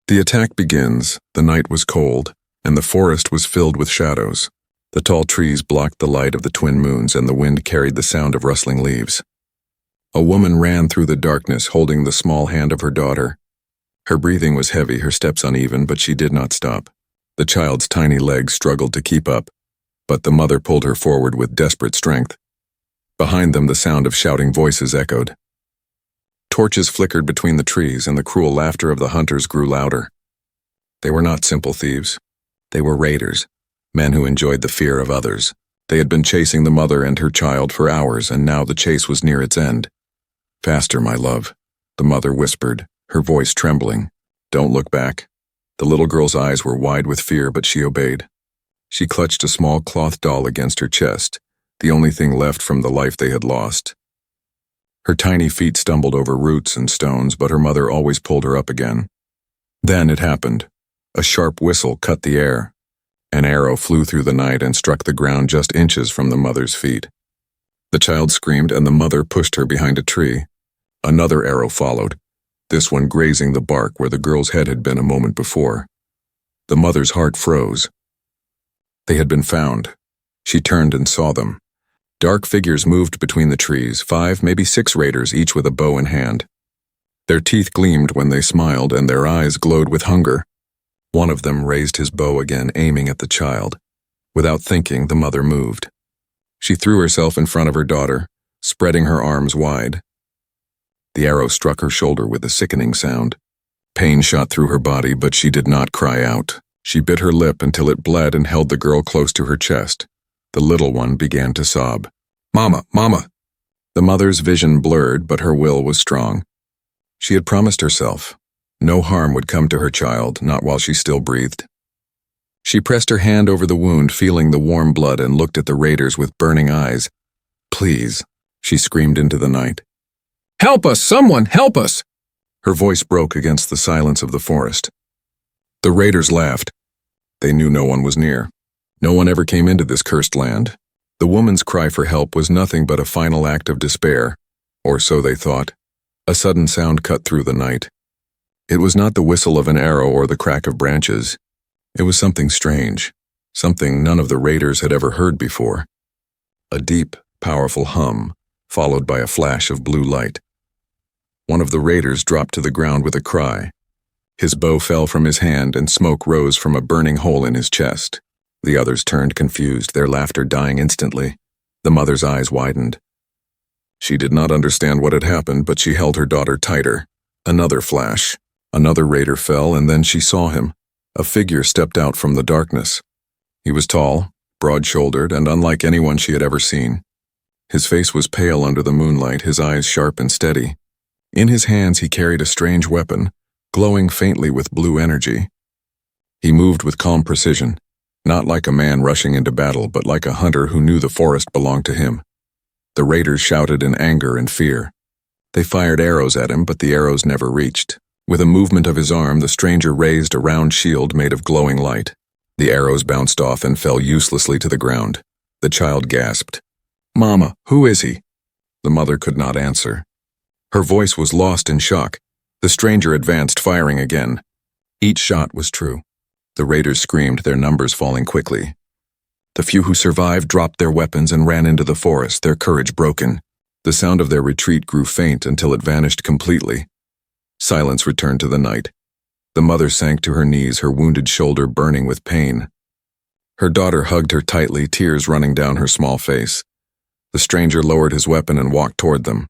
The attack begins. The night was cold, and the forest was filled with shadows. The tall trees blocked the light of the twin moons, and the wind carried the sound of rustling leaves. A woman ran through the darkness, holding the small hand of her daughter. Her breathing was heavy, her steps uneven, but she did not stop. The child's tiny legs struggled to keep up, but the mother pulled her forward with desperate strength. Behind them, the sound of shouting voices echoed. Torches flickered between the trees, and the cruel laughter of the hunters grew louder. They were not simple thieves. They were raiders, men who enjoyed the fear of others. They had been chasing the mother and her child for hours, and now the chase was near its end. "Faster, my love," the mother whispered, her voice trembling. "Don't look back." The little girl's eyes were wide with fear, but she obeyed. She clutched a small cloth doll against her chest, the only thing left from the life they had lost. Her tiny feet stumbled over roots and stones, but her mother always pulled her up again. Then it happened. A sharp whistle cut the air. An arrow flew through the night and struck the ground just inches from the mother's feet. The child screamed, and the mother pushed her behind a tree. Another arrow followed, this one grazing the bark where the girl's head had been a moment before. The mother's heart froze. They had been found. She turned and saw them. Dark figures moved between the trees, 5, maybe 6 raiders, each with a bow in hand. Their teeth gleamed when they smiled, and their eyes glowed with hunger. One of them raised his bow again, aiming at the child. Without thinking, the mother moved. She threw herself in front of her daughter, spreading her arms wide. The arrow struck her shoulder with a sickening sound. Pain shot through her body, but she did not cry out. She bit her lip until it bled and held the girl close to her chest. The little one began to sob. "Mama, Mama!" The mother's vision blurred, but her will was strong. She had promised herself. No harm would come to her child, not while she still breathed. She pressed her hand over the wound, feeling the warm blood, and looked at the raiders with burning eyes. "Please," she screamed into the night. "Help us! Someone, help us!" Her voice broke against the silence of the forest. The raiders laughed. They knew no one was near. No one ever came into this cursed land. The woman's cry for help was nothing but a final act of despair, or so they thought. A sudden sound cut through the night. It was not the whistle of an arrow or the crack of branches. It was something strange, something none of the raiders had ever heard before. A deep, powerful hum, followed by a flash of blue light. One of the raiders dropped to the ground with a cry. His bow fell from his hand, and smoke rose from a burning hole in his chest. The others turned confused, their laughter dying instantly. The mother's eyes widened. She did not understand what had happened, but she held her daughter tighter. Another flash. Another raider fell, and then she saw him. A figure stepped out from the darkness. He was tall, broad-shouldered, and unlike anyone she had ever seen. His face was pale under the moonlight, his eyes sharp and steady. In his hands he carried a strange weapon, glowing faintly with blue energy. He moved with calm precision, not like a man rushing into battle, but like a hunter who knew the forest belonged to him. The raiders shouted in anger and fear. They fired arrows at him, but the arrows never reached. With a movement of his arm, the stranger raised a round shield made of glowing light. The arrows bounced off and fell uselessly to the ground. The child gasped. "Mama, who is he?" The mother could not answer. Her voice was lost in shock. The stranger advanced, firing again. Each shot was true. The raiders screamed, their numbers falling quickly. The few who survived dropped their weapons and ran into the forest, their courage broken. The sound of their retreat grew faint until it vanished completely. Silence returned to the night. The mother sank to her knees, her wounded shoulder burning with pain. Her daughter hugged her tightly, tears running down her small face. The stranger lowered his weapon and walked toward them.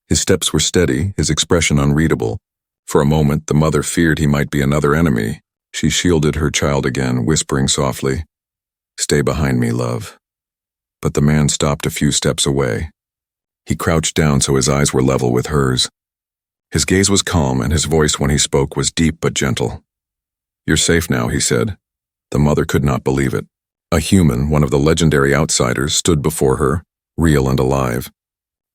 His steps were steady, his expression unreadable. For a moment, the mother feared he might be another enemy. She shielded her child again, whispering softly, "Stay behind me, love." But the man stopped a few steps away. He crouched down so his eyes were level with hers. His gaze was calm, and his voice when he spoke was deep but gentle. "You're safe now," he said. The mother could not believe it. A human, one of the legendary outsiders, stood before her, real and alive.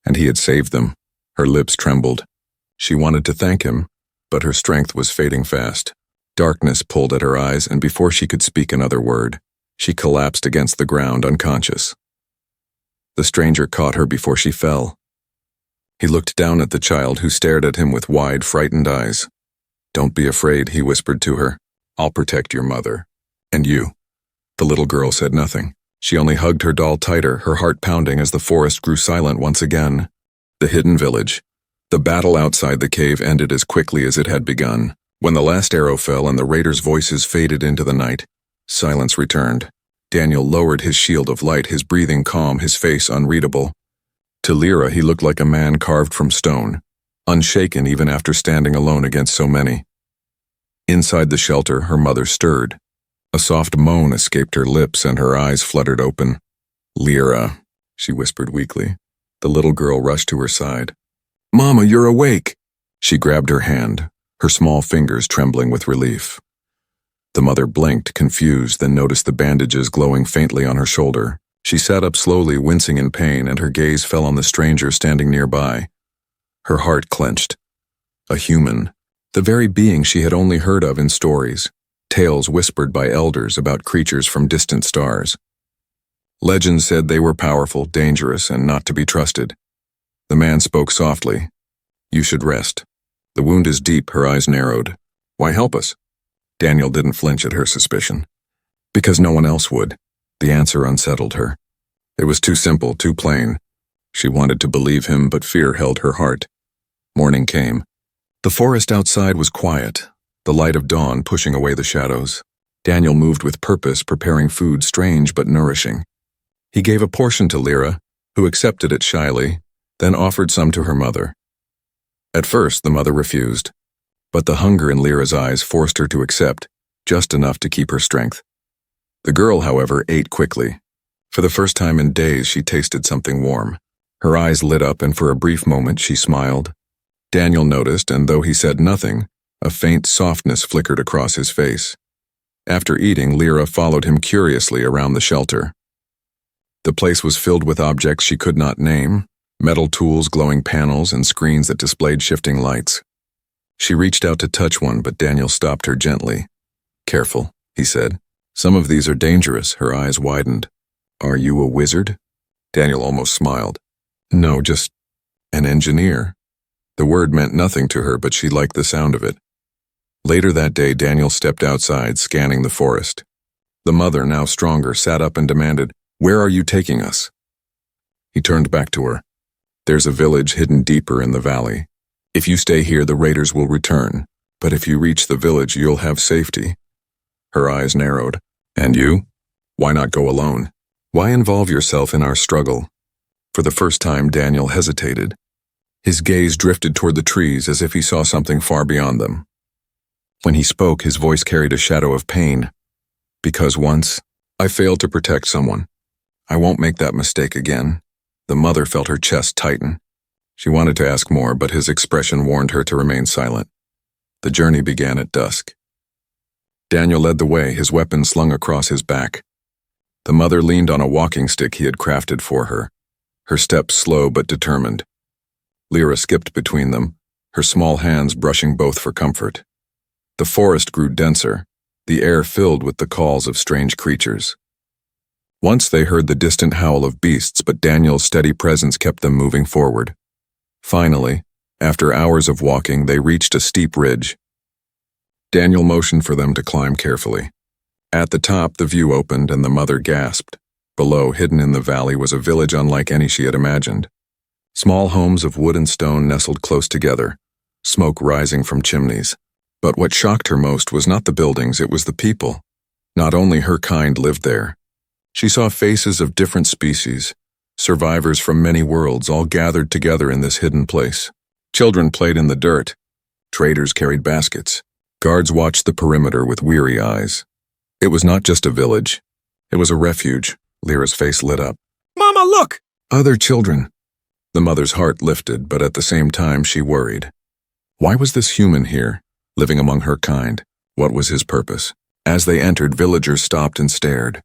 And he had saved them. Her lips trembled. She wanted to thank him, but her strength was fading fast. Darkness pulled at her eyes, and before she could speak another word, she collapsed against the ground, unconscious. The stranger caught her before she fell. He looked down at the child, who stared at him with wide, frightened eyes. Don't be afraid, he whispered to her. I'll protect your mother. And you. The little girl said nothing. She only hugged her doll tighter, her heart pounding as the forest grew silent once again. The hidden village. The battle outside the cave ended as quickly as it had begun. When the last arrow fell and the raiders' voices faded into the night, silence returned. Daniel lowered his shield of light, his breathing calm, his face unreadable. To Lyra, he looked like a man carved from stone, unshaken even after standing alone against so many. Inside the shelter, her mother stirred. A soft moan escaped her lips and her eyes fluttered open. Lyra, she whispered weakly. The little girl rushed to her side. Mama, you're awake! She grabbed her hand, her small fingers trembling with relief. The mother blinked, confused, then noticed the bandages glowing faintly on her shoulder. She sat up slowly, wincing in pain, and her gaze fell on the stranger standing nearby. Her heart clenched. A human, the very being she had only heard of in stories, tales whispered by elders about creatures from distant stars. Legends said they were powerful, dangerous, and not to be trusted. The man spoke softly. You should rest. The wound is deep, her eyes narrowed. Why help us? Daniel didn't flinch at her suspicion. Because no one else would. The answer unsettled her. It was too simple, too plain. She wanted to believe him, but fear held her heart. Morning came. The forest outside was quiet, the light of dawn pushing away the shadows. Daniel moved with purpose, preparing food strange but nourishing. He gave a portion to Lyra, who accepted it shyly, then offered some to her mother. At first, the mother refused, but the hunger in Lyra's eyes forced her to accept, just enough to keep her strength. The girl, however, ate quickly. For the first time in days, she tasted something warm. Her eyes lit up, and for a brief moment she smiled. Daniel noticed, and though he said nothing, a faint softness flickered across his face. After eating, Lyra followed him curiously around the shelter. The place was filled with objects she could not name, metal tools, glowing panels, and screens that displayed shifting lights. She reached out to touch one, but Daniel stopped her gently. Careful, he said. Some of these are dangerous. Her eyes widened. Are you a wizard? Daniel almost smiled. No, just an engineer. The word meant nothing to her, but she liked the sound of it. Later that day, Daniel stepped outside, scanning the forest. The mother, now stronger, sat up and demanded, Where are you taking us? He turned back to her. There's a village hidden deeper in the valley. If you stay here, the raiders will return, but if you reach the village, you'll have safety. Her eyes narrowed. And you? Why not go alone? Why involve yourself in our struggle? For the first time, Daniel hesitated. His gaze drifted toward the trees as if he saw something far beyond them. When he spoke, his voice carried a shadow of pain. Because once, I failed to protect someone. I won't make that mistake again. The mother felt her chest tighten. She wanted to ask more, but his expression warned her to remain silent. The journey began at dusk. Daniel led the way, his weapon slung across his back. The mother leaned on a walking stick he had crafted for her, her steps slow but determined. Lyra skipped between them, her small hands brushing both for comfort. The forest grew denser, the air filled with the calls of strange creatures. Once they heard the distant howl of beasts, but Daniel's steady presence kept them moving forward. Finally, after hours of walking, they reached a steep ridge. Daniel motioned for them to climb carefully. At the top, the view opened and the mother gasped. Below, hidden in the valley, was a village unlike any she had imagined. Small homes of wood and stone nestled close together, smoke rising from chimneys. But what shocked her most was not the buildings, it was the people. Not only her kind lived there. She saw faces of different species, survivors from many worlds, all gathered together in this hidden place. Children played in the dirt. Traders carried baskets. Guards watched the perimeter with weary eyes. It was not just a village. It was a refuge. Lyra's face lit up. Mama, look! Other children. The mother's heart lifted, but at the same time she worried. Why was this human here, living among her kind? What was his purpose? As they entered, villagers stopped and stared.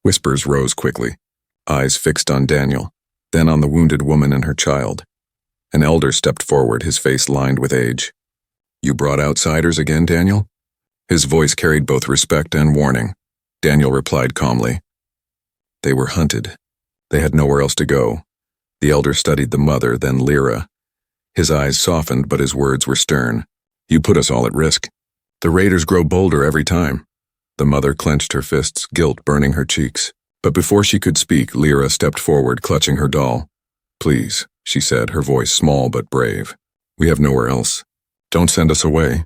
Whispers rose quickly, eyes fixed on Daniel, then on the wounded woman and her child. An elder stepped forward, his face lined with age. You brought outsiders again, Daniel? His voice carried both respect and warning. Daniel replied calmly. They were hunted. They had nowhere else to go. The elder studied the mother, then Lyra. His eyes softened, but his words were stern. You put us all at risk. The raiders grow bolder every time. The mother clenched her fists, guilt burning her cheeks. But before she could speak, Lyra stepped forward, clutching her doll. Please, she said, her voice small but brave. We have nowhere else. Don't send us away.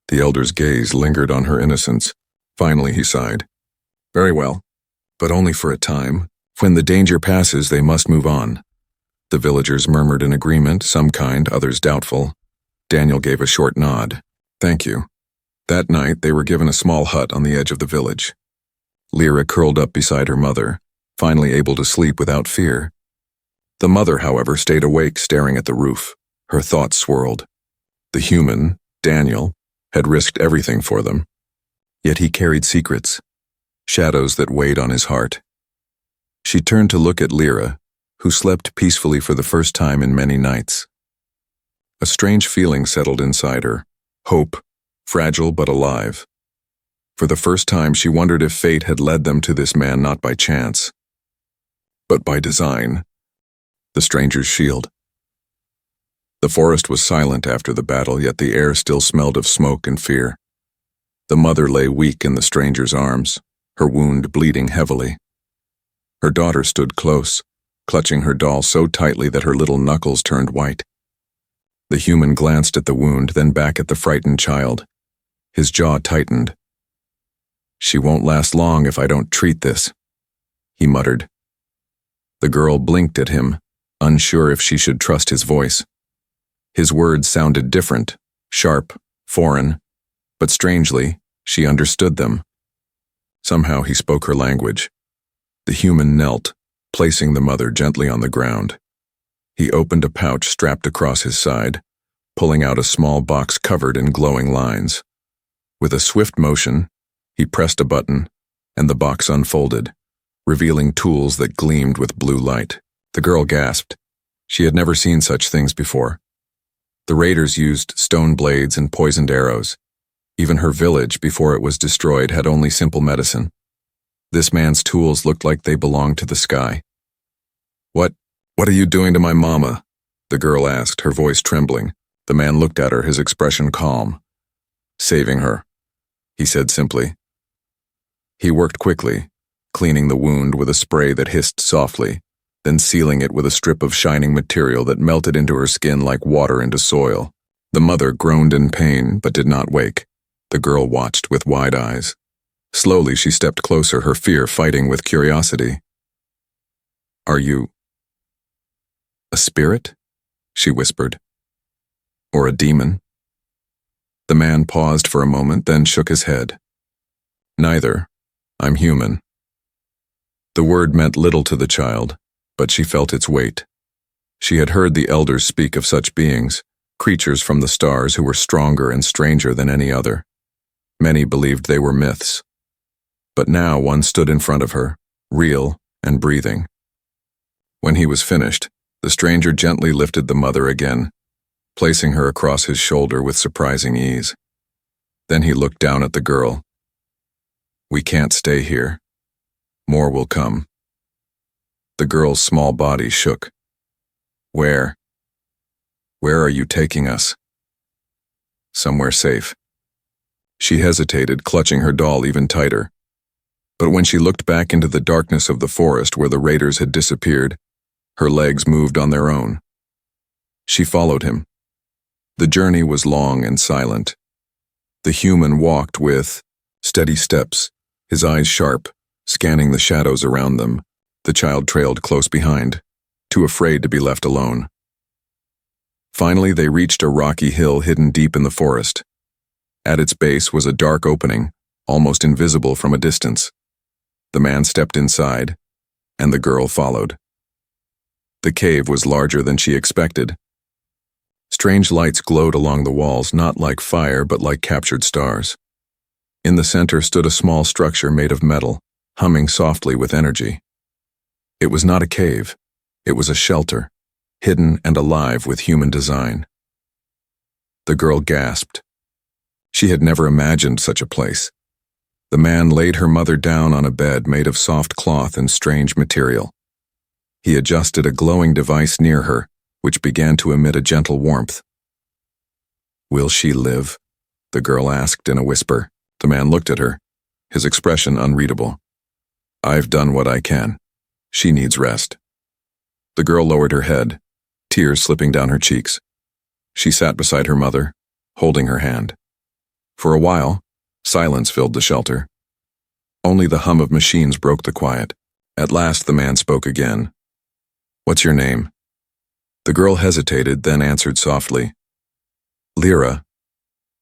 The elder's gaze lingered on her innocence. Finally, he sighed. Very well, but only for a time. When the danger passes, they must move on. The villagers murmured in agreement, some kind, others doubtful. Daniel gave a short nod. Thank you. That night, they were given a small hut on the edge of the village. Lyra curled up beside her mother, finally able to sleep without fear. The mother, however, stayed awake, staring at the roof. Her thoughts swirled. The human, Daniel, had risked everything for them. Yet he carried secrets, shadows that weighed on his heart. She turned to look at Lyra, who slept peacefully for the first time in many nights. A strange feeling settled inside her, hope, fragile but alive. For the first time, she wondered if fate had led them to this man not by chance, but by design. The stranger's shield. The forest was silent after the battle, yet the air still smelled of smoke and fear. The mother lay weak in the stranger's arms, her wound bleeding heavily. Her daughter stood close, clutching her doll so tightly that her little knuckles turned white. The human glanced at the wound, then back at the frightened child. His jaw tightened. She won't last long if I don't treat this, he muttered. The girl blinked at him, unsure if she should trust his voice. His words sounded different, sharp, foreign, but strangely, she understood them. Somehow he spoke her language. The human knelt, placing the mother gently on the ground. He opened a pouch strapped across his side, pulling out a small box covered in glowing lines. With a swift motion, he pressed a button, and the box unfolded, revealing tools that gleamed with blue light. The girl gasped. She had never seen such things before. The raiders used stone blades and poisoned arrows. Even her village, before it was destroyed, had only simple medicine. This man's tools looked like they belonged to the sky. What are you doing to my mama? The girl asked, her voice trembling. The man looked at her, his expression calm. Saving her, he said simply. He worked quickly, cleaning the wound with a spray that hissed softly, then sealing it with a strip of shining material that melted into her skin like water into soil. The mother groaned in pain, but did not wake. The girl watched with wide eyes. Slowly she stepped closer, her fear fighting with curiosity. Are you a spirit? She whispered. Or a demon? The man paused for a moment, then shook his head. Neither. I'm human. The word meant little to the child, but she felt its weight. She had heard the elders speak of such beings, creatures from the stars who were stronger and stranger than any other. Many believed they were myths. But now one stood in front of her, real and breathing. When he was finished, the stranger gently lifted the mother again, placing her across his shoulder with surprising ease. Then he looked down at the girl. We can't stay here. More will come. The girl's small body shook. Where are you taking us? Somewhere safe. She hesitated, clutching her doll even tighter. But when she looked back into the darkness of the forest where the raiders had disappeared, her legs moved on their own. She followed him. The journey was long and silent. The human walked with steady steps, his eyes sharp, scanning the shadows around them. The child trailed close behind, too afraid to be left alone. Finally, they reached a rocky hill hidden deep in the forest. At its base was a dark opening, almost invisible from a distance. The man stepped inside, and the girl followed. The cave was larger than she expected. Strange lights glowed along the walls, not like fire but like captured stars. In the center stood a small structure made of metal, humming softly with energy. It was not a cave. It was a shelter, hidden and alive with human design. The girl gasped. She had never imagined such a place. The man laid her mother down on a bed made of soft cloth and strange material. He adjusted a glowing device near her, which began to emit a gentle warmth. Will she live? The girl asked in a whisper. The man looked at her, his expression unreadable. I've done what I can. She needs rest. The girl lowered her head, tears slipping down her cheeks. She sat beside her mother, holding her hand. For a while, silence filled the shelter. Only the hum of machines broke the quiet. At last the man spoke again. What's your name? The girl hesitated, then answered softly. Lyra.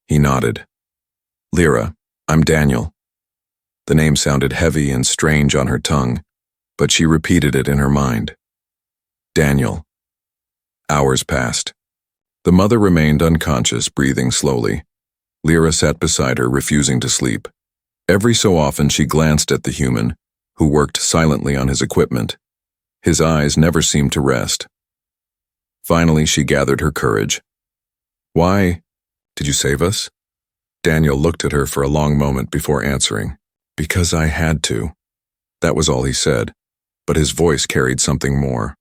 He nodded. Lyra, I'm Daniel. The name sounded heavy and strange on her tongue, but she repeated it in her mind. Daniel. Hours passed. The mother remained unconscious, breathing slowly. Lyra sat beside her, refusing to sleep. Every so often she glanced at the human, who worked silently on his equipment. His eyes never seemed to rest. Finally, she gathered her courage. Why did you save us? Daniel looked at her for a long moment before answering. Because I had to. That was all he said, but his voice carried something more.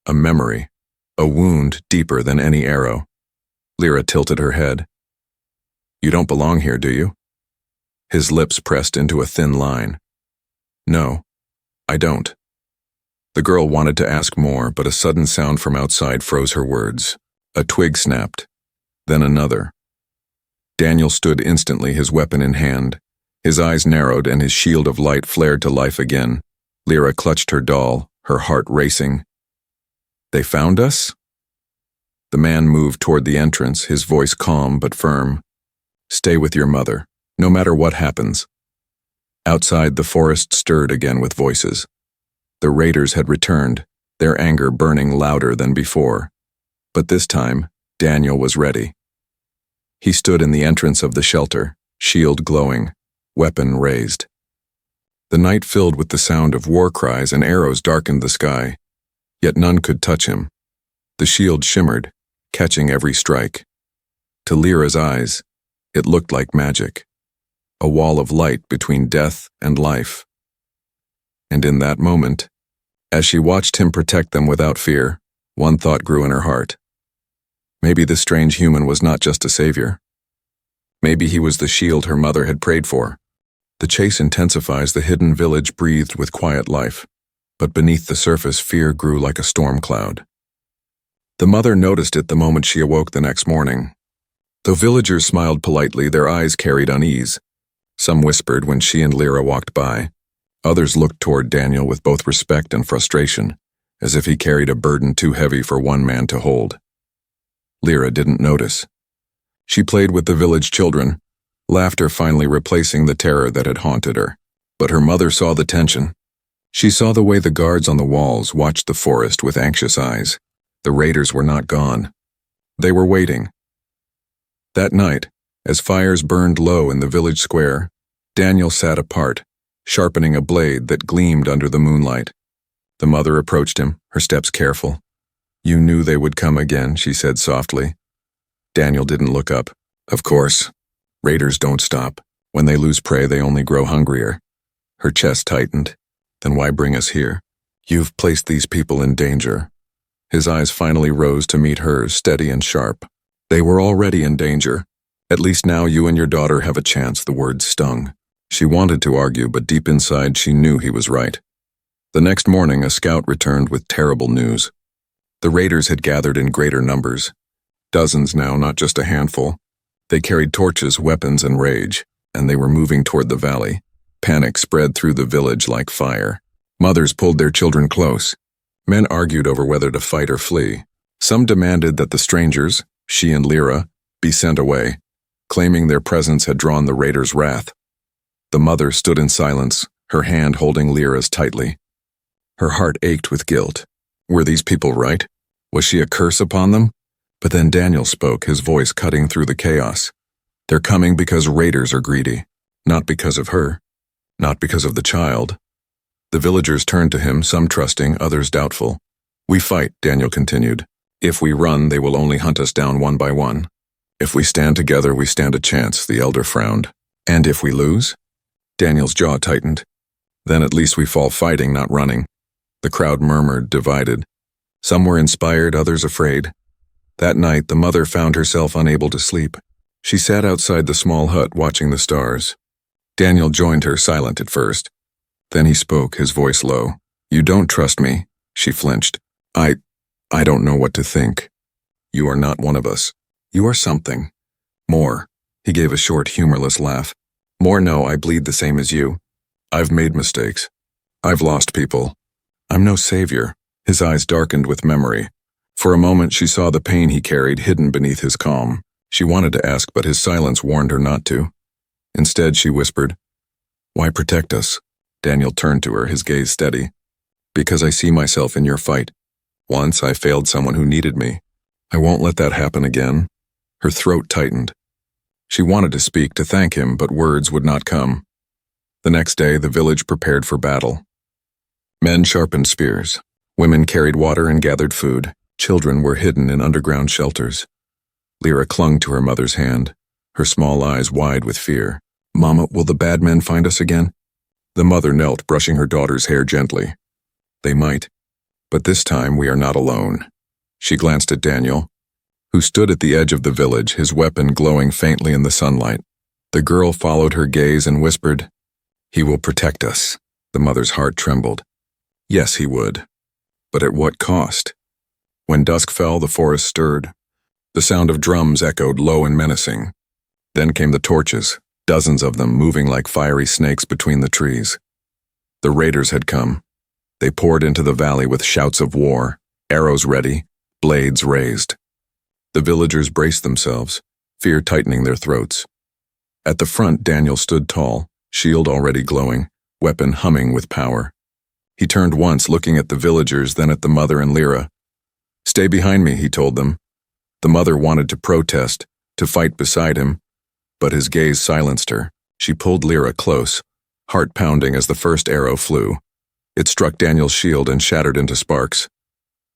A memory, a wound deeper than any arrow. Lyra tilted her head. You don't belong here, do you? His lips pressed into a thin line. No, I don't. The girl wanted to ask more, but a sudden sound from outside froze her words. A twig snapped, then another. Daniel stood instantly, his weapon in hand. His eyes narrowed and his shield of light flared to life again. Lyra clutched her doll, her heart racing. They found us? The man moved toward the entrance, his voice calm but firm. Stay with your mother, no matter what happens. Outside, the forest stirred again with voices. The raiders had returned, their anger burning louder than before. But this time, Daniel was ready. He stood in the entrance of the shelter, shield glowing, weapon raised. The night filled with the sound of war cries and arrows darkened the sky, yet none could touch him. The shield shimmered, catching every strike. To Lyra's eyes, it looked like magic, a wall of light between death and life. And in that moment, as she watched him protect them without fear, one thought grew in her heart. Maybe this strange human was not just a savior. Maybe he was the shield her mother had prayed for. The chase intensifies, the hidden village breathed with quiet life, but beneath the surface fear grew like a storm cloud. The mother noticed it the moment she awoke the next morning. Though villagers smiled politely, their eyes carried unease. Some whispered when she and Lyra walked by. Others looked toward Daniel with both respect and frustration, as if he carried a burden too heavy for one man to hold. Lyra didn't notice. She played with the village children, laughter finally replacing the terror that had haunted her. But her mother saw the tension. She saw the way the guards on the walls watched the forest with anxious eyes. The raiders were not gone. They were waiting. That night, as fires burned low in the village square, Daniel sat apart, sharpening a blade that gleamed under the moonlight. The mother approached him, her steps careful. You knew they would come again, she said softly. Daniel didn't look up. Of course. Raiders don't stop. When they lose prey, they only grow hungrier. Her chest tightened. Then why bring us here? You've placed these people in danger. His eyes finally rose to meet hers, steady and sharp. They were already in danger. At least now you and your daughter have a chance, the words stung. She wanted to argue, but deep inside she knew he was right. The next morning, a scout returned with terrible news. The raiders had gathered in greater numbers. Dozens now, not just a handful. They carried torches, weapons, and rage, and they were moving toward the valley. Panic spread through the village like fire. Mothers pulled their children close. Men argued over whether to fight or flee. Some demanded that the strangers, she and Lyra, be sent away, claiming their presence had drawn the raiders' wrath. The mother stood in silence, her hand holding Lyra's tightly. Her heart ached with guilt. Were these people right? Was she a curse upon them? But then Daniel spoke, his voice cutting through the chaos. They're coming because raiders are greedy, not because of her, not because of the child. The villagers turned to him, some trusting, others doubtful. We fight, Daniel continued. If we run, they will only hunt us down one by one. If we stand together, we stand a chance, the elder frowned. And if we lose? Daniel's jaw tightened. Then at least we fall fighting, not running. The crowd murmured, divided. Some were inspired, others afraid. That night, the mother found herself unable to sleep. She sat outside the small hut watching the stars. Daniel joined her, silent at first. Then he spoke, his voice low. "You don't trust me," she flinched. I don't know what to think. You are not one of us. You are something. More." He gave a short, humorless laugh. "More, no, I bleed the same as you. I've made mistakes. I've lost people. I'm no savior." His eyes darkened with memory. For a moment she saw the pain he carried hidden beneath his calm. She wanted to ask, but his silence warned her not to. Instead, she whispered, "Why protect us?" Daniel turned to her, his gaze steady. "Because I see myself in your fight. Once I failed someone who needed me. I won't let that happen again." Her throat tightened. She wanted to speak, to thank him, but words would not come. The next day, the village prepared for battle. Men sharpened spears. Women carried water and gathered food. Children were hidden in underground shelters. Lyra clung to her mother's hand, her small eyes wide with fear. "Mama, will the bad men find us again?" The mother knelt, brushing her daughter's hair gently. "They might, but this time we are not alone." She glanced at Daniel, who stood at the edge of the village, his weapon glowing faintly in the sunlight. The girl followed her gaze and whispered, "He will protect us." The mother's heart trembled. Yes, he would. But at what cost? When dusk fell, the forest stirred. The sound of drums echoed low and menacing. Then came the torches, dozens of them moving like fiery snakes between the trees. The raiders had come. They poured into the valley with shouts of war, arrows ready, blades raised. The villagers braced themselves, fear tightening their throats. At the front, Daniel stood tall, shield already glowing, weapon humming with power. He turned once, looking at the villagers, then at the mother and Lyra. "Stay behind me," he told them. The mother wanted to protest, to fight beside him, but his gaze silenced her. She pulled Lyra close, heart pounding as the first arrow flew. It struck Daniel's shield and shattered into sparks.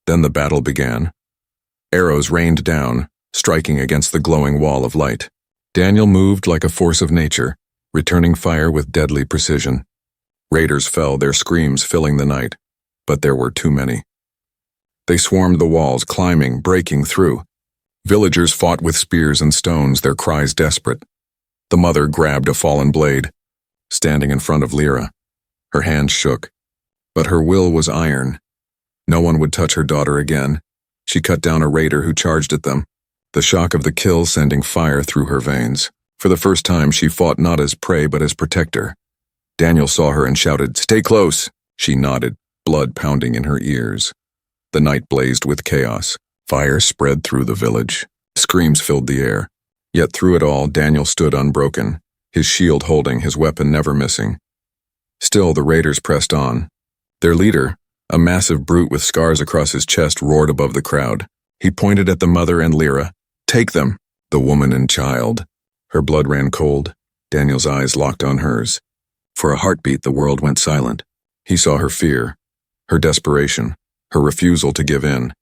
Then the battle began. Arrows rained down, striking against the glowing wall of light. Daniel moved like a force of nature, returning fire with deadly precision. Raiders fell, their screams filling the night, but there were too many. They swarmed the walls, climbing, breaking through. Villagers fought with spears and stones, their cries desperate. The mother grabbed a fallen blade, standing in front of Lyra. Her hands shook, but her will was iron. No one would touch her daughter again. She cut down a raider who charged at them, the shock of the kill sending fire through her veins. For the first time, she fought not as prey but as protector. Daniel saw her and shouted, "Stay close!" She nodded, blood pounding in her ears. The night blazed with chaos. Fire spread through the village. Screams filled the air. Yet through it all, Daniel stood unbroken, his shield holding, his weapon never missing. Still, the raiders pressed on. Their leader, a massive brute with scars across his chest, roared above the crowd. He pointed at the mother and Lyra. "Take them!" The woman and child. Her blood ran cold. Daniel's eyes locked on hers. For a heartbeat, the world went silent. He saw her fear, her desperation, her refusal to give in.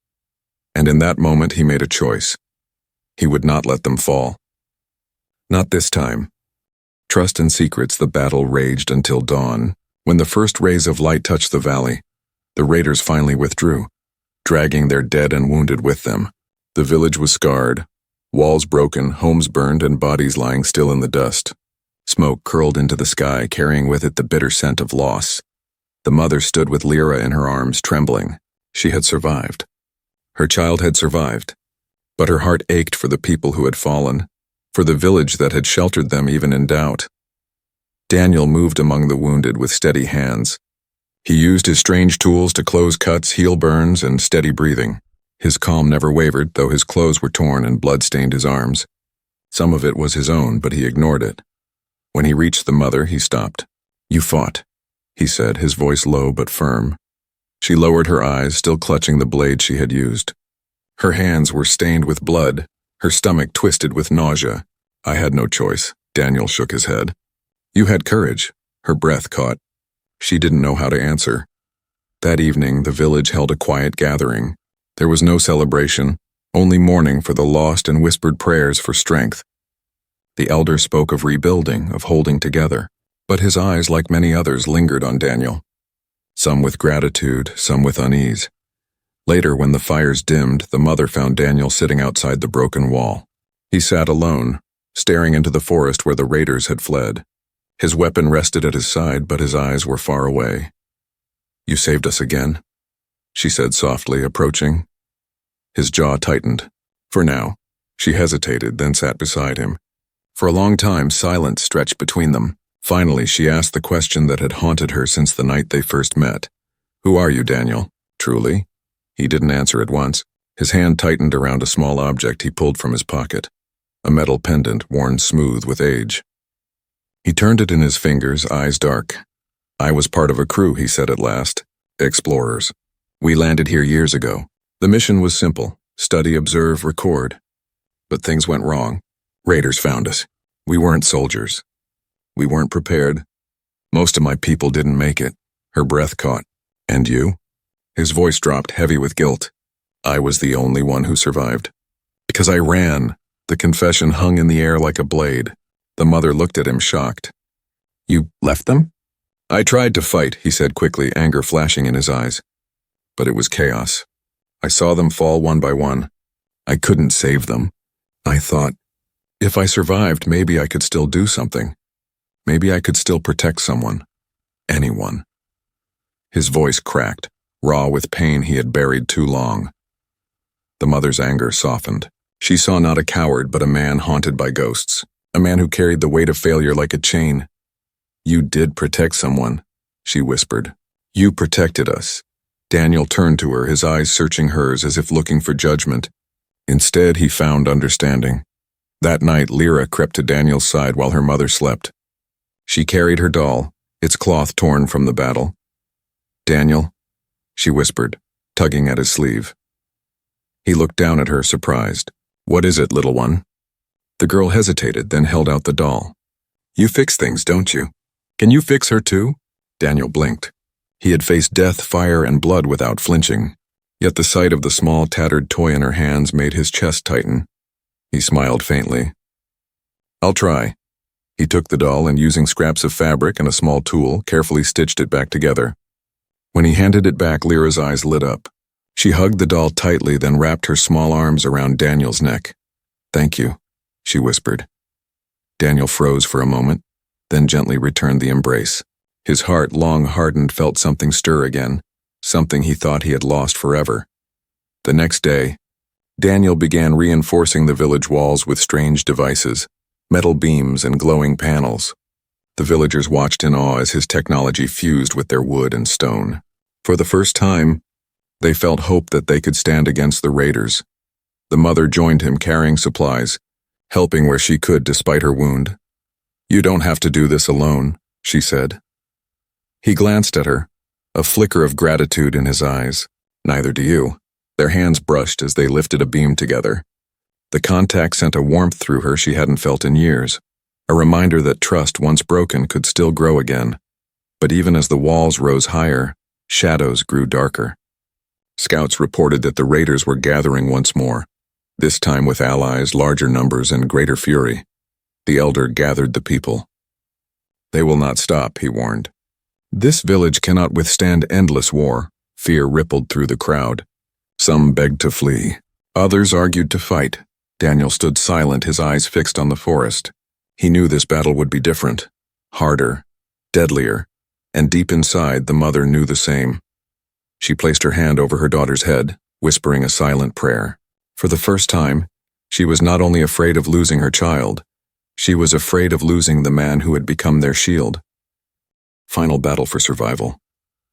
And in that moment, he made a choice. He would not let them fall. Not this time. Trust and secrets, the battle raged until dawn. When the first rays of light touched the valley, the raiders finally withdrew, dragging their dead and wounded with them. The village was scarred, walls broken, homes burned, and bodies lying still in the dust. Smoke curled into the sky, carrying with it the bitter scent of loss. The mother stood with Lyra in her arms, trembling. She had survived. Her child had survived. But her heart ached for the people who had fallen, for the village that had sheltered them even in doubt. Daniel moved among the wounded with steady hands. He used his strange tools to close cuts, heal burns, and steady breathing. His calm never wavered, though his clothes were torn and blood stained his arms. Some of it was his own, but he ignored it. When he reached the mother, he stopped. "You fought," he said, his voice low but firm. She lowered her eyes, still clutching the blade she had used. Her hands were stained with blood, her stomach twisted with nausea. "I had no choice," Daniel shook his head. "You had courage." Her breath caught. She didn't know how to answer. That evening, the village held a quiet gathering. There was no celebration, only mourning for the lost and whispered prayers for strength. The elder spoke of rebuilding, of holding together, but his eyes, like many others, lingered on Daniel. Some with gratitude, some with unease. Later, when the fires dimmed, the mother found Daniel sitting outside the broken wall. He sat alone, staring into the forest where the raiders had fled. His weapon rested at his side, but his eyes were far away. "You saved us again," she said softly, approaching. His jaw tightened. For now. She hesitated, then sat beside him. For a long time, silence stretched between them. Finally, she asked the question that had haunted her since the night they first met. "Who are you, Daniel? Truly?" He didn't answer at once. His hand tightened around a small object he pulled from his pocket, a metal pendant worn smooth with age. He turned it in his fingers, eyes dark. "I was part of a crew," he said at last. "Explorers. We landed here years ago. The mission was simple: study, observe, record. But things went wrong. Raiders found us. We weren't soldiers. We weren't prepared. Most of my people didn't make it." Her breath caught. "And you?" His voice dropped, heavy with guilt. "I was the only one who survived. Because I ran." The confession hung in the air like a blade. The mother looked at him, shocked. "You left them?" "I tried to fight," he said quickly, anger flashing in his eyes. "But it was chaos. I saw them fall one by one. I couldn't save them. I thought, if I survived, maybe I could still do something. Maybe I could still protect someone. Anyone." His voice cracked, raw with pain he had buried too long. The mother's anger softened. She saw not a coward, but a man haunted by ghosts, a man who carried the weight of failure like a chain. "You did protect someone," she whispered. "You protected us." Daniel turned to her, his eyes searching hers as if looking for judgment. Instead, he found understanding. That night, Lyra crept to Daniel's side while her mother slept. She carried her doll, its cloth torn from the battle. "Daniel," she whispered, tugging at his sleeve. He looked down at her, surprised. "What is it, little one?" The girl hesitated, then held out the doll. "You fix things, don't you? Can you fix her too?" Daniel blinked. He had faced death, fire, and blood without flinching. Yet the sight of the small, tattered toy in her hands made his chest tighten. He smiled faintly. "I'll try." He took the doll and, using scraps of fabric and a small tool, carefully stitched it back together. When he handed it back, Lyra's eyes lit up. She hugged the doll tightly, then wrapped her small arms around Daniel's neck. "Thank you," she whispered. Daniel froze for a moment, then gently returned the embrace. His heart, long hardened, felt something stir again, something he thought he had lost forever. The next day, Daniel began reinforcing the village walls with strange devices, metal beams and glowing panels. The villagers watched in awe as his technology fused with their wood and stone. For the first time, they felt hope that they could stand against the raiders. The mother joined him, carrying supplies, helping where she could despite her wound. "You don't have to do this alone," she said. He glanced at her, a flicker of gratitude in his eyes. "Neither do you." Their hands brushed as they lifted a beam together. The contact sent a warmth through her she hadn't felt in years, a reminder that trust, once broken, could still grow again. But even as the walls rose higher, shadows grew darker. Scouts reported that the raiders were gathering once more, this time with allies, larger numbers, and greater fury. The elder gathered the people. "They will not stop," he warned. "This village cannot withstand endless war." Fear rippled through the crowd. Some begged to flee. Others argued to fight. Daniel stood silent, his eyes fixed on the forest. He knew this battle would be different, harder, deadlier, and deep inside, the mother knew the same. She placed her hand over her daughter's head, whispering a silent prayer. For the first time, she was not only afraid of losing her child, she was afraid of losing the man who had become their shield. Final battle for survival.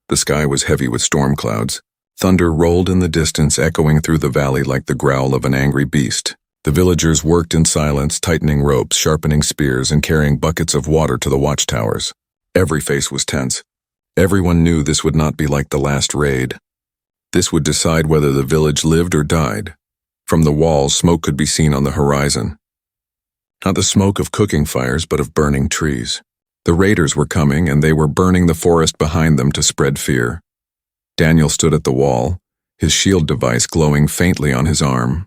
The sky was heavy with storm clouds. Thunder rolled in the distance, echoing through the valley like the growl of an angry beast. The villagers worked in silence, tightening ropes, sharpening spears, and carrying buckets of water to the watchtowers. Every face was tense. Everyone knew this would not be like the last raid. This would decide whether the village lived or died. From the walls, smoke could be seen on the horizon. Not the smoke of cooking fires, but of burning trees. The raiders were coming, and they were burning the forest behind them to spread fear. Daniel stood at the wall, his shield device glowing faintly on his arm.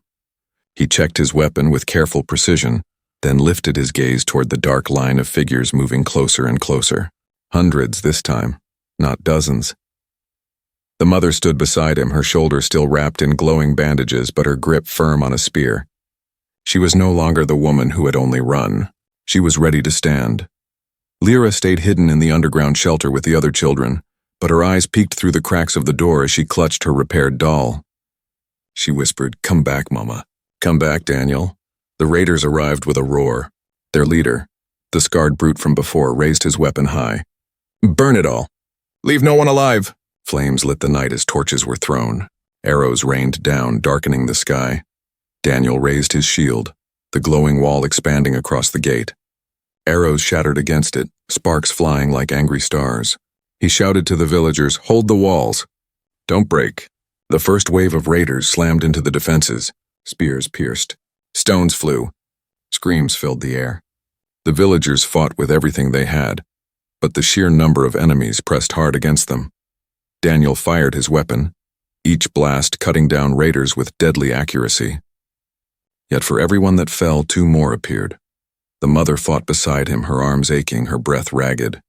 He checked his weapon with careful precision, then lifted his gaze toward the dark line of figures moving closer and closer. Hundreds this time, not dozens. The mother stood beside him, her shoulder still wrapped in glowing bandages but her grip firm on a spear. She was no longer the woman who had only run. She was ready to stand. Lyra stayed hidden in the underground shelter with the other children, but her eyes peeked through the cracks of the door as she clutched her repaired doll. She whispered, "Come back, Mama. Come back, Daniel." The raiders arrived with a roar. Their leader, the scarred brute from before, raised his weapon high. "Burn it all! Leave no one alive!" Flames lit the night as torches were thrown. Arrows rained down, darkening the sky. Daniel raised his shield, the glowing wall expanding across the gate. Arrows shattered against it, sparks flying like angry stars. He shouted to the villagers, "Hold the walls! Don't break!" The first wave of raiders slammed into the defenses. Spears pierced. Stones flew. Screams filled the air. The villagers fought with everything they had, but the sheer number of enemies pressed hard against them. Daniel fired his weapon, each blast cutting down raiders with deadly accuracy. Yet for everyone that fell, two more appeared. The mother fought beside him, her arms aching, her breath ragged.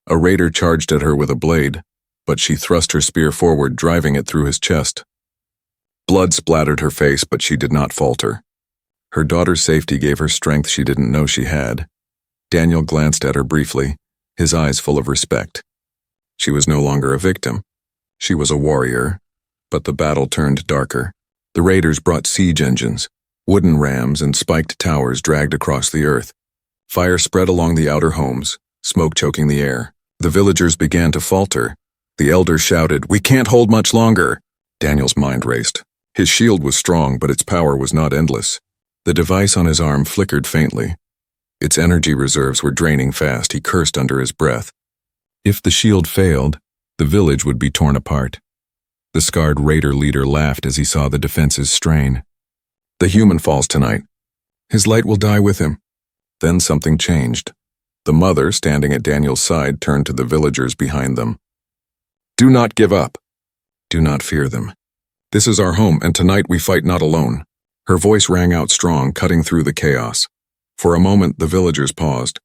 A raider charged at her with a blade, but she thrust her spear forward, driving it through his chest. Blood splattered her face, but she did not falter. Her daughter's safety gave her strength she didn't know she had. Daniel glanced at her briefly, his eyes full of respect. She was no longer a victim. She was a warrior, but the battle turned darker. The raiders brought siege engines. Wooden rams and spiked towers dragged across the earth. Fire spread along the outer homes, smoke choking the air. The villagers began to falter. The elders shouted, "We can't hold much longer!" Daniel's mind raced. His shield was strong, but its power was not endless. The device on his arm flickered faintly. Its energy reserves were draining fast. He cursed under his breath. If the shield failed, the village would be torn apart. The scarred raider leader laughed as he saw the defenses strain. "The human falls tonight. His light will die with him." Then something changed. The mother, standing at Daniel's side, turned to the villagers behind them. "Do not give up. Do not fear them. This is our home, and tonight we fight not alone." Her voice rang out strong, cutting through the chaos. For a moment, the villagers paused.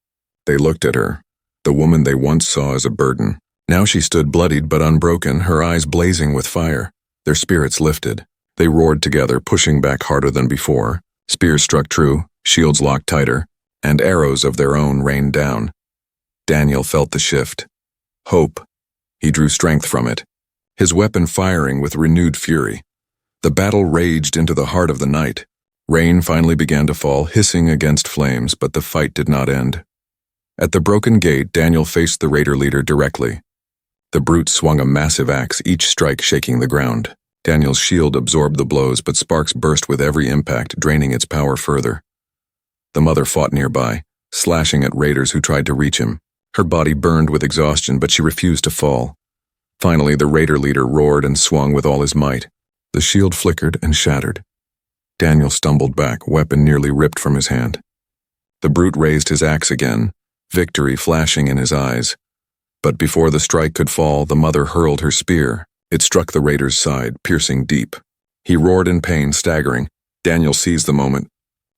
They looked at her, the woman they once saw as a burden. Now she stood bloodied but unbroken, her eyes blazing with fire. Their spirits lifted. They roared together, pushing back harder than before. Spears struck true, shields locked tighter, and arrows of their own rained down. Daniel felt the shift. Hope. He drew strength from it, his weapon firing with renewed fury. The battle raged into the heart of the night. Rain finally began to fall, hissing against flames, but the fight did not end. At the broken gate, Daniel faced the raider leader directly. The brute swung a massive axe, each strike shaking the ground. Daniel's shield absorbed the blows, but sparks burst with every impact, draining its power further. The mother fought nearby, slashing at raiders who tried to reach him. Her body burned with exhaustion, but she refused to fall. Finally, the raider leader roared and swung with all his might. The shield flickered and shattered. Daniel stumbled back, weapon nearly ripped from his hand. The brute raised his axe again, victory flashing in his eyes. But before the strike could fall, the mother hurled her spear. It struck the raider's side, piercing deep. He roared in pain, staggering. Daniel seized the moment.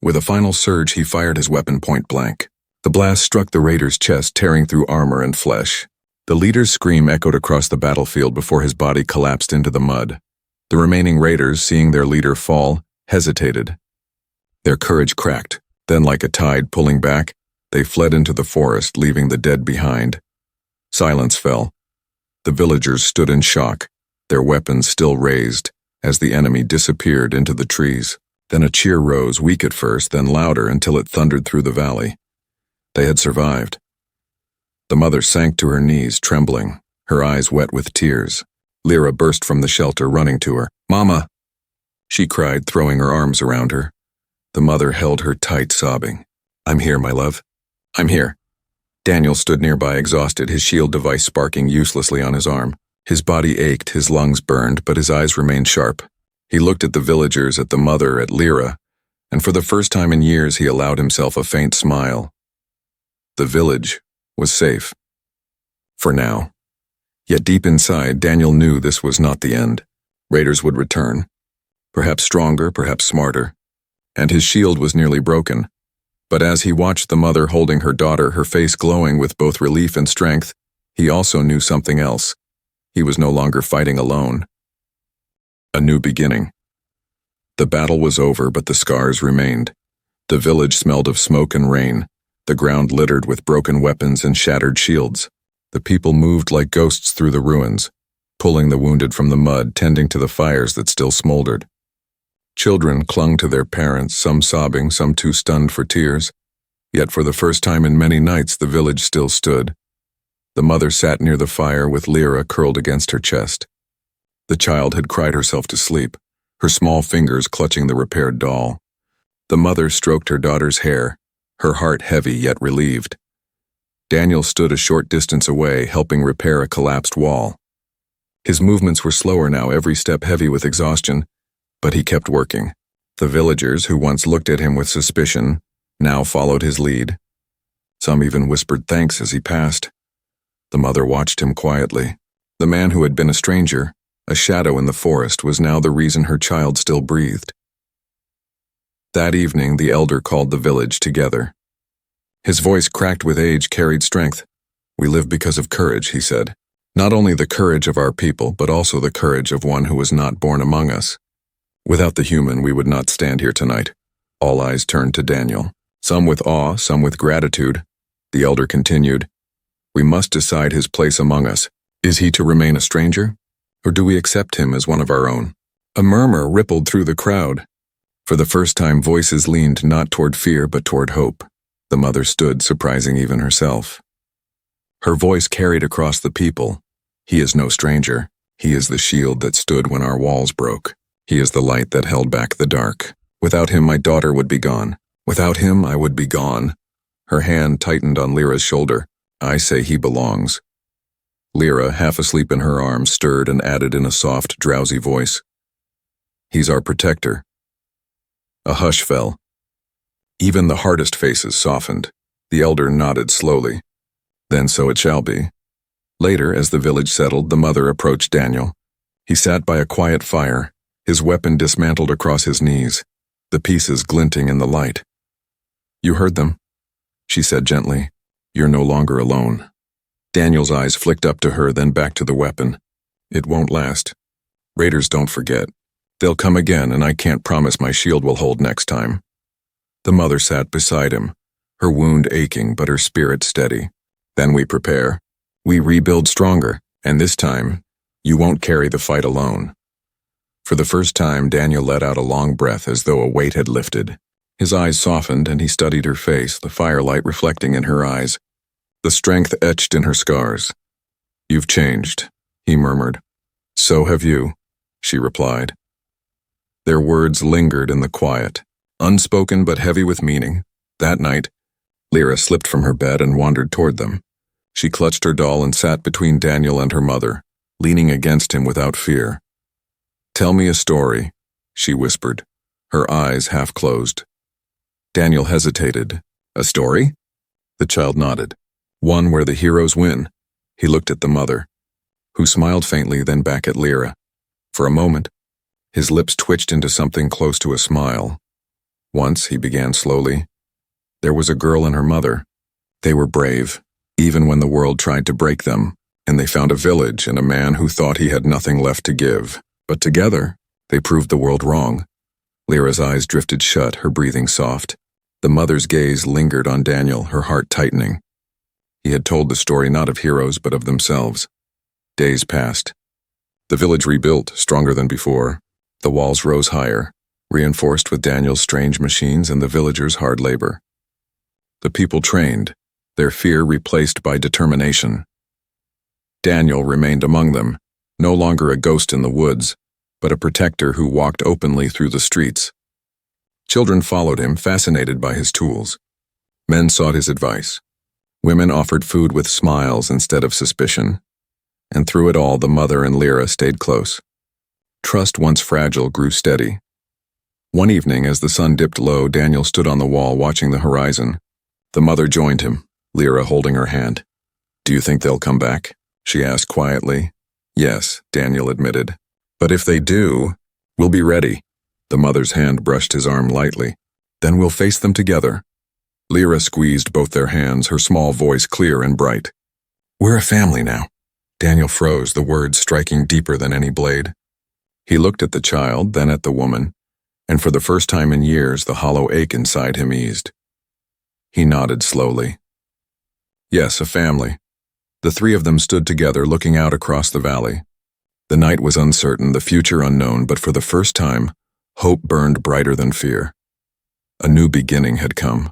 With a final surge, he fired his weapon point blank. The blast struck the raider's chest, tearing through armor and flesh. The leader's scream echoed across the battlefield before his body collapsed into the mud. The remaining raiders, seeing their leader fall, hesitated. Their courage cracked. Then, like a tide pulling back, they fled into the forest, leaving the dead behind. Silence fell. The villagers stood in shock, their weapons still raised, as the enemy disappeared into the trees. Then a cheer rose, weak at first, then louder until it thundered through the valley. They had survived. The mother sank to her knees, trembling, her eyes wet with tears. Lyra burst from the shelter, running to her. "Mama!" she cried, throwing her arms around her. The mother held her tight, sobbing. "I'm here, my love. I'm here." Daniel stood nearby, exhausted, his shield device sparking uselessly on his arm. His body ached, his lungs burned, but his eyes remained sharp. He looked at the villagers, at the mother, at Lyra, and for the first time in years he allowed himself a faint smile. The village was safe. For now. Yet deep inside, Daniel knew this was not the end. Raiders would return. Perhaps stronger, perhaps smarter. And his shield was nearly broken. But as he watched the mother holding her daughter, her face glowing with both relief and strength, he also knew something else. He was no longer fighting alone. A new beginning. The battle was over, but the scars remained. The village smelled of smoke and rain, the ground littered with broken weapons and shattered shields. The people moved like ghosts through the ruins, pulling the wounded from the mud, tending to the fires that still smoldered. Children clung to their parents, some sobbing, some too stunned for tears. Yet for the first time in many nights, the village still stood. The mother sat near the fire with Lyra curled against her chest. The child had cried herself to sleep, her small fingers clutching the repaired doll. The mother stroked her daughter's hair, her heart heavy yet relieved. Daniel stood a short distance away, helping repair a collapsed wall. His movements were slower now, every step heavy with exhaustion, but he kept working. The villagers, who once looked at him with suspicion, now followed his lead. Some even whispered thanks as he passed. The mother watched him quietly. The man who had been a stranger, a shadow in the forest, was now the reason her child still breathed. That evening, the elder called the village together. His voice, cracked with age, carried strength. "We live because of courage," he said. "Not only the courage of our people, but also the courage of one who was not born among us. Without the human, we would not stand here tonight." All eyes turned to Daniel, some with awe, some with gratitude. The elder continued, "We must decide his place among us. Is he to remain a stranger, or do we accept him as one of our own?" A murmur rippled through the crowd. For the first time, voices leaned not toward fear but toward hope. The mother stood, surprising even herself. Her voice carried across the people. "He is no stranger. He is the shield that stood when our walls broke. He is the light that held back the dark. Without him, my daughter would be gone. Without him, I would be gone." Her hand tightened on Lyra's shoulder. "I say he belongs." Lyra, half asleep in her arms, stirred and added in a soft, drowsy voice, "He's our protector." A hush fell. Even the hardest faces softened. The elder nodded slowly. "Then so it shall be." Later, as the village settled, the mother approached Daniel. He sat by a quiet fire, his weapon dismantled across his knees, the pieces glinting in the light. "You heard them," she said gently. "You're no longer alone." Daniel's eyes flicked up to her, then back to the weapon. "It won't last. Raiders don't forget. They'll come again, and I can't promise my shield will hold next time." The mother sat beside him, her wound aching but her spirit steady. "Then we prepare. We rebuild stronger, and this time, you won't carry the fight alone." For the first time, Daniel let out a long breath as though a weight had lifted. His eyes softened and he studied her face, the firelight reflecting in her eyes, the strength etched in her scars. "You've changed," he murmured. "So have you," she replied. Their words lingered in the quiet, unspoken but heavy with meaning. That night, Lyra slipped from her bed and wandered toward them. She clutched her doll and sat between Daniel and her mother, leaning against him without fear. "Tell me a story," she whispered, her eyes half closed. Daniel hesitated. "A story?" The child nodded. "One where the heroes win." He looked at the mother, who smiled faintly, then back at Lyra. For a moment, his lips twitched into something close to a smile. "Once," he began slowly, "there was a girl and her mother. They were brave, even when the world tried to break them, and they found a village and a man who thought he had nothing left to give. But together, they proved the world wrong." Lyra's eyes drifted shut, her breathing soft. The mother's gaze lingered on Daniel, her heart tightening. He had told the story not of heroes, but of themselves. Days passed. The village rebuilt, stronger than before. The walls rose higher, reinforced with Daniel's strange machines and the villagers' hard labor. The people trained, their fear replaced by determination. Daniel remained among them, no longer a ghost in the woods, but a protector who walked openly through the streets. Children followed him, fascinated by his tools. Men sought his advice. Women offered food with smiles instead of suspicion. And through it all, the mother and Lyra stayed close. Trust, once fragile, grew steady. One evening, as the sun dipped low, Daniel stood on the wall watching the horizon. The mother joined him, Lyra holding her hand. "Do you think they'll come back?" she asked quietly. "Yes," Daniel admitted. "But if they do, we'll be ready." The mother's hand brushed his arm lightly. "Then we'll face them together." Lyra squeezed both their hands, her small voice clear and bright. "We're a family now." Daniel froze, the words striking deeper than any blade. He looked at the child, then at the woman, and for the first time in years, the hollow ache inside him eased. He nodded slowly. Yes, a family. The three of them stood together, looking out across the valley. The night was uncertain, the future unknown, but for the first time, hope burned brighter than fear. A new beginning had come.